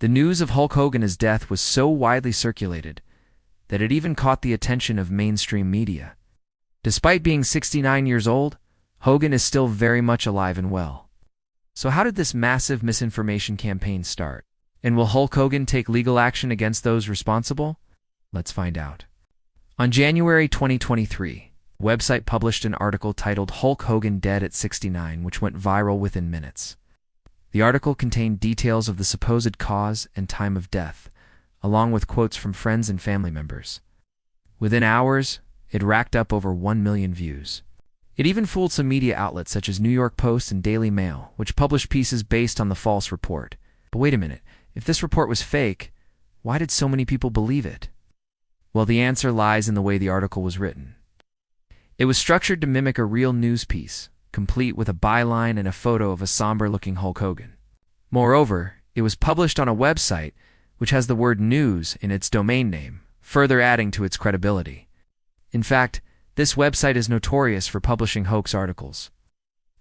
The news of Hulk Hogan's death was so widely circulated that it even caught the attention of mainstream media. Despite being 69 years old, Hogan is still very much alive and well. So how did this massive misinformation campaign start? And will Hulk Hogan take legal action against those responsible? Let's find out. On January 2023, a website published an article titled "Hulk Hogan Dead at 69," which went viral within minutes. The article contained details of the supposed cause and time of death, along with quotes from friends and family members. Within hours, it racked up over 1 million views. It even fooled some media outlets such as New York Post and Daily Mail, which published pieces based on the false report. But wait a minute, if this report was fake, why did so many people believe it? Well, the answer lies in the way the article was written. It was structured to mimic a real news piece, complete with a byline and a photo of a somber-looking Hulk Hogan. Moreover, it was published on a website which has the word "news" in its domain name, further adding to its credibility. In fact, this website is notorious for publishing hoax articles.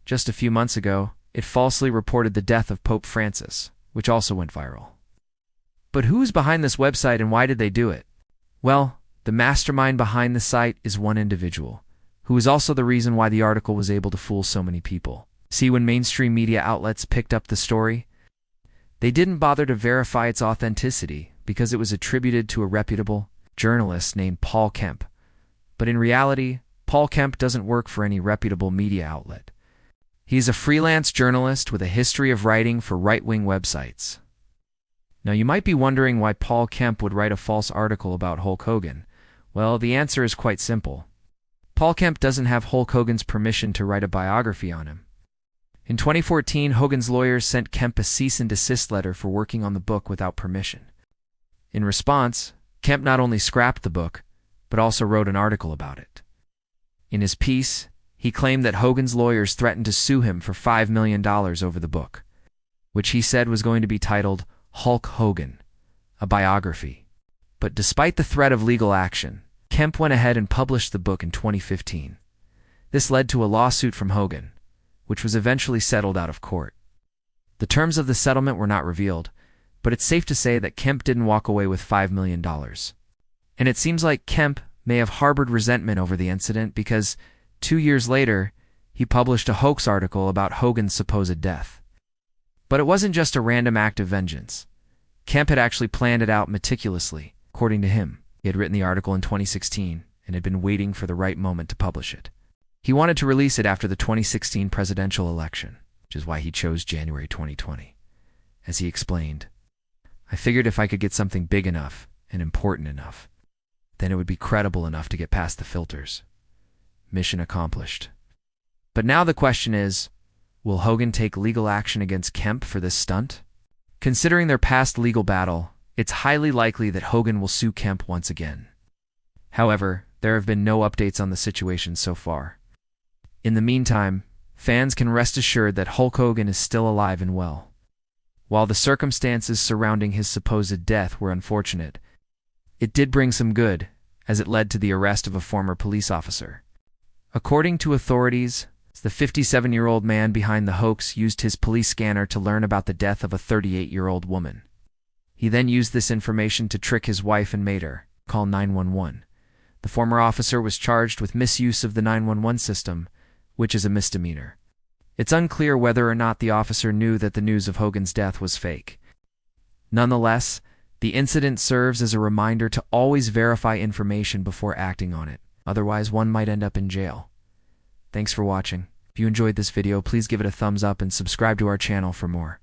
Just a few months ago, it falsely reported the death of Pope Francis, which also went viral. But who's behind this website and why did they do it? Well, the mastermind behind the site is one individual, who is also the reason why the article was able to fool so many people. See, when mainstream media outlets picked up the story, they didn't bother to verify its authenticity because it was attributed to a reputable journalist named Paul Kemp. But in reality, Paul Kemp doesn't work for any reputable media outlet. He's a freelance journalist with a history of writing for right-wing websites. Now, you might be wondering why Paul Kemp would write a false article about Hulk Hogan. Well, the answer is quite simple. Paul Kemp doesn't have Hulk Hogan's permission to write a biography on him. In 2014, Hogan's lawyers sent Kemp a cease and desist letter for working on the book without permission. In response, Kemp not only scrapped the book, but also wrote an article about it. In his piece, he claimed that Hogan's lawyers threatened to sue him for $5 million over the book, which he said was going to be titled Hulk Hogan, a biography. But despite the threat of legal action, Kemp went ahead and published the book in 2015. This led to a lawsuit from Hogan, which was eventually settled out of court. The terms of the settlement were not revealed, but it's safe to say that Kemp didn't walk away with $5 million. And it seems like Kemp may have harbored resentment over the incident because 2 years later, he published a hoax article about Hogan's supposed death. But it wasn't just a random act of vengeance. Kemp had actually planned it out meticulously, according to him. He had written the article in 2016 and had been waiting for the right moment to publish it. He wanted to release it after the 2016 presidential election, which is why he chose January 2020. As he explained, "I figured if I could get something big enough and important enough, then it would be credible enough to get past the filters. Mission accomplished." But now the question is, will Hogan take legal action against Kemp for this stunt? Considering their past legal battle, it's highly likely that Hogan will sue Kemp once again. However, there have been no updates on the situation so far. In the meantime, fans can rest assured that Hulk Hogan is still alive and well. While the circumstances surrounding his supposed death were unfortunate, it did bring some good, as it led to the arrest of a former police officer. According to authorities, the 57-year-old man behind the hoax used his police scanner to learn about the death of a 38-year-old woman. He then used this information to trick his wife and made her call 911. The former officer was charged with misuse of the 911 system, which is a misdemeanor. It's unclear whether or not the officer knew that the news of Hogan's death was fake. Nonetheless, the incident serves as a reminder to always verify information before acting on it. Otherwise, one might end up in jail. Thanks for watching. If you enjoyed this video, please give it a thumbs up and subscribe to our channel for more.